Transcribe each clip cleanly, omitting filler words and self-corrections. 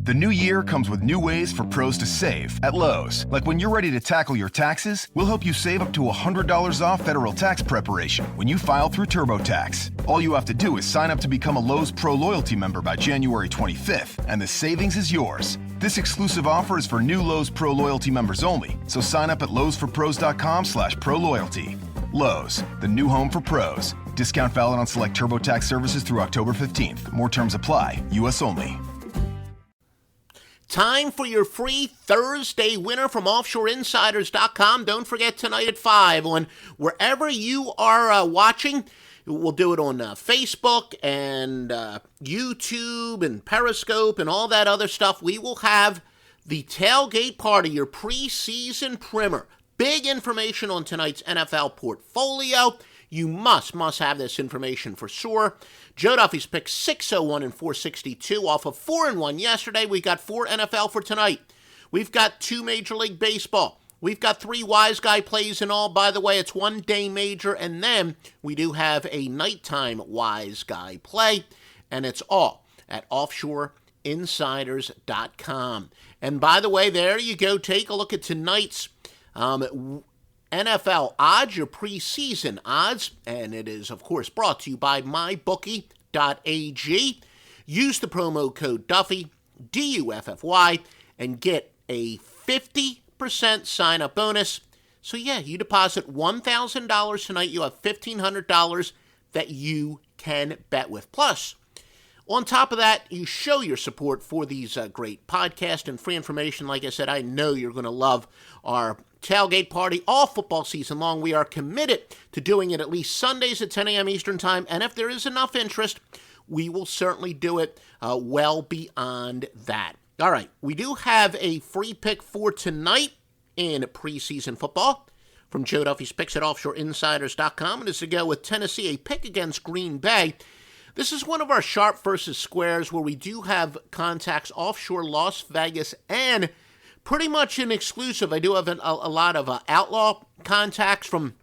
The new year comes with new ways for pros to save at Lowe's. Like when you're ready to tackle your taxes, we'll help you save up to $100 off federal tax preparation when you file through TurboTax. All you have to do is sign up to become a Lowe's Pro Loyalty member by January 25th, and the savings is yours. This exclusive offer is for new Lowe's Pro Loyalty members only, so sign up at lowesforpros.com/proloyalty. Lowe's, the new home for pros. Discount valid on select TurboTax services through October 15th. More terms apply. U.S. only. Time for your free Thursday winner from offshoreinsiders.com. Don't forget tonight at 5 on wherever you are watching. We'll do it on Facebook and YouTube and Periscope and all that other stuff. We will have the tailgate party, your preseason primer. Big information on tonight's NFL portfolio. You must have this information for sure. Joe Duffy's picked 601 and 462 off of 4-1 yesterday. We got 4 NFL for tonight. We've got 2 Major League Baseball. We've got 3 Wise Guy plays and all. By the way, it's 1 day major, and then we do have a nighttime Wise Guy play, and it's all at offshoreinsiders.com. And by the way, there you go. Take a look at tonight's NFL odds, your preseason odds, and it is, of course, brought to you by mybookie.ag. Use the promo code Duffy, D-U-F-F-Y, and get a 50% sign-up bonus. So, yeah, you deposit $1,000 tonight, you have $1,500 that you can bet with. Plus, on top of that, you show your support for these great podcasts and free information. Like I said, I know you're going to love our tailgate party all football season long. We are committed to doing it at least Sundays at 10 a.m. Eastern Time, and if there is enough interest, we will certainly do it well beyond that. All right, we do have a free pick for tonight in preseason football from Joe Duffy's picks at offshoreinsiders.com, and it's to go with Tennessee, a pick against Green Bay. This is one of our sharp versus squares where we do have contacts offshore Las Vegas and pretty much an exclusive. I do have a lot of outlaw contacts from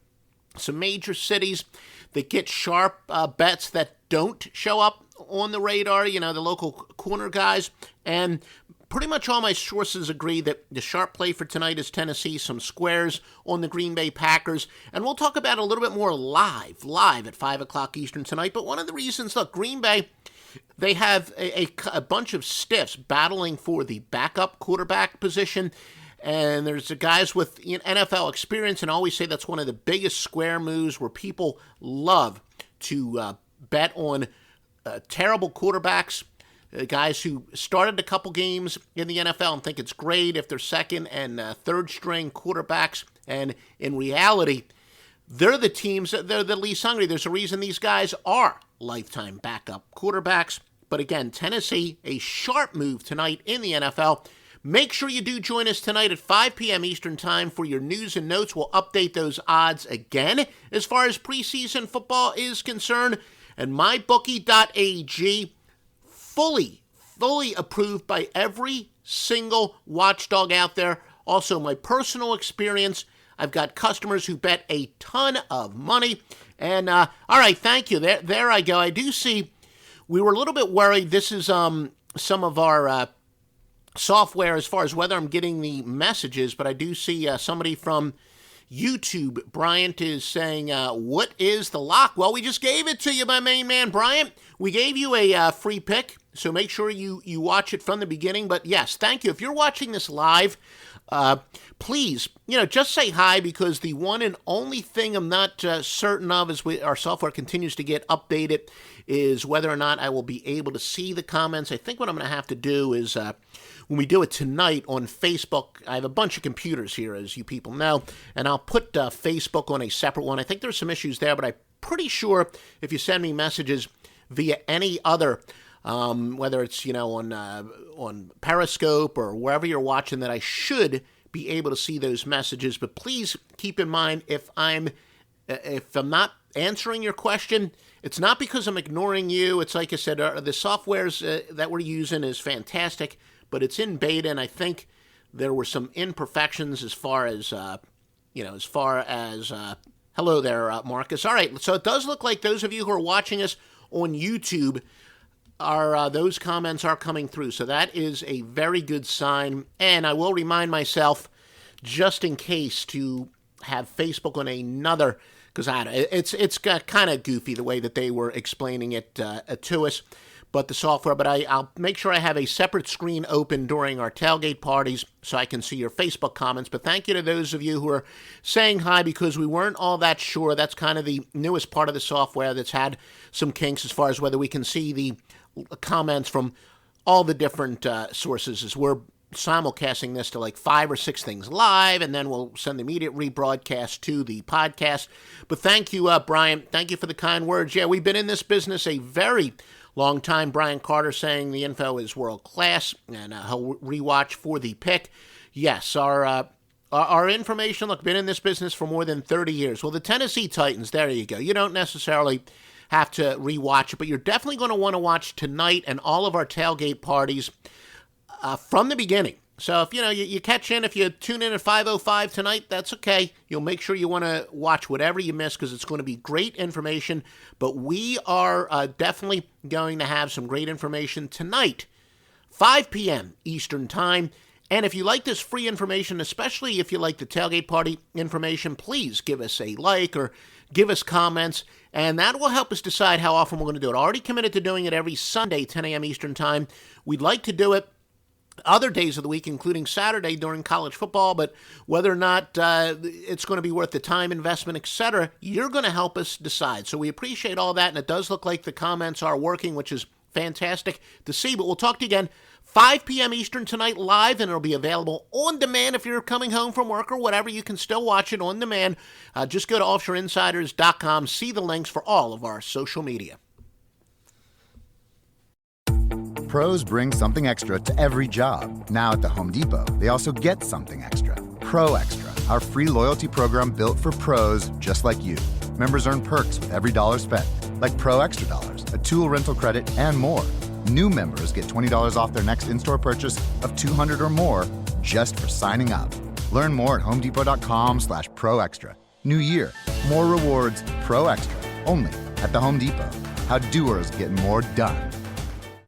some major cities that get sharp bets that don't show up on the radar, you know, the local corner guys. And pretty much all my sources agree that the sharp play for tonight is Tennessee, some squares on the Green Bay Packers. And we'll talk about it a little bit more live at 5 o'clock Eastern tonight. But one of the reasons, look, Green Bay, they have a bunch of stiffs battling for the backup quarterback position. And there's the guys with NFL experience, and I always say that's one of the biggest square moves where people love to bet on terrible quarterbacks, guys who started a couple games in the NFL and think it's great if they're second and third string quarterbacks. And in reality, they're the teams, they're the least hungry. There's a reason these guys are lifetime backup quarterbacks. But again, Tennessee, a sharp move tonight in the NFL. Make sure you do join us tonight at 5 p.m. Eastern Time for your news and notes. We'll update those odds again as far as preseason football is concerned. And mybookie.ag, fully approved by every single watchdog out there. Also, my personal experience, I've got customers who bet a ton of money. And, all right, thank you. There I go. I do see we were a little bit worried. This is some of our software as far as whether I'm getting the messages, but I do see somebody from YouTube, Bryant, is saying, what is the lock? Well, we just gave it to you, my main man, Bryant. We gave you a free pick, so make sure you watch it from the beginning. But yes, thank you. If you're watching this live, please, just say hi, because the one and only thing I'm not certain of as our software continues to get updated is whether or not I will be able to see the comments. I think what I'm going to have to do is when we do it tonight on Facebook, I have a bunch of computers here, as you people know, and I'll put Facebook on a separate one. I think there's some issues there, but I'm pretty sure if you send me messages via any other, whether it's on Periscope or wherever you're watching, that I should be able to see those messages. But please keep in mind, if I'm not answering your question, it's not because I'm ignoring you. It's like I said, the softwares that we're using is fantastic, but it's in beta, and I think there were some imperfections as far as hello there, Marcus. All right, so it does look like those of you who are watching us on YouTube, those comments are coming through. So that is a very good sign. And I will remind myself, just in case, to have Facebook on another, because it's kind of goofy the way that they were explaining it to us, but the software. But I'll make sure I have a separate screen open during our tailgate parties so I can see your Facebook comments. But thank you to those of you who are saying hi, because we weren't all that sure. That's kind of the newest part of the software that's had some kinks as far as whether we can see the comments from all the different sources, as we're simulcasting this to like 5 or 6 things live, and then we'll send the immediate rebroadcast to the podcast. But thank you, Brian. Thank you for the kind words. Yeah, we've been in this business a very long time. Brian Carter saying the info is world class, and he'll rewatch for the pick. Yes, our information, look, been in this business for more than 30 years. Well, the Tennessee Titans, there you go. You don't necessarily have to rewatch it, but you're definitely going to want to watch tonight and all of our tailgate parties from the beginning. So if you catch in, if you tune in at 5:05 tonight, that's okay. You'll make sure you want to watch whatever you miss, because it's going to be great information. But we are definitely going to have some great information tonight, 5 p.m. Eastern Time. And if you like this free information, especially if you like the tailgate party information, please give us a like or give us comments, and that will help us decide how often we're going to do it. Already committed to doing it every Sunday, 10 a.m. Eastern Time. We'd like to do it other days of the week, including Saturday during college football, but whether or not it's going to be worth the time investment, etc., you're going to help us decide. So we appreciate all that, and it does look like the comments are working, which is fantastic to see. But we'll talk to you again 5 p.m. Eastern tonight live, and it'll be available on demand if you're coming home from work or whatever. You can still watch it on demand. Just go to offshoreinsiders.com, see the links for all of our social media. Pros bring something extra to every job. Now at the Home Depot, they also get something extra. Pro Extra, our free loyalty program built for pros just like you. Members earn perks with every dollar spent, like Pro Extra Dollars, a tool rental credit, and more. New members get $20 off their next in-store purchase of $200 or more just for signing up. Learn more at homedepot.com/Pro Extra. New year, more rewards, Pro Extra, only at the Home Depot. How doers get more done.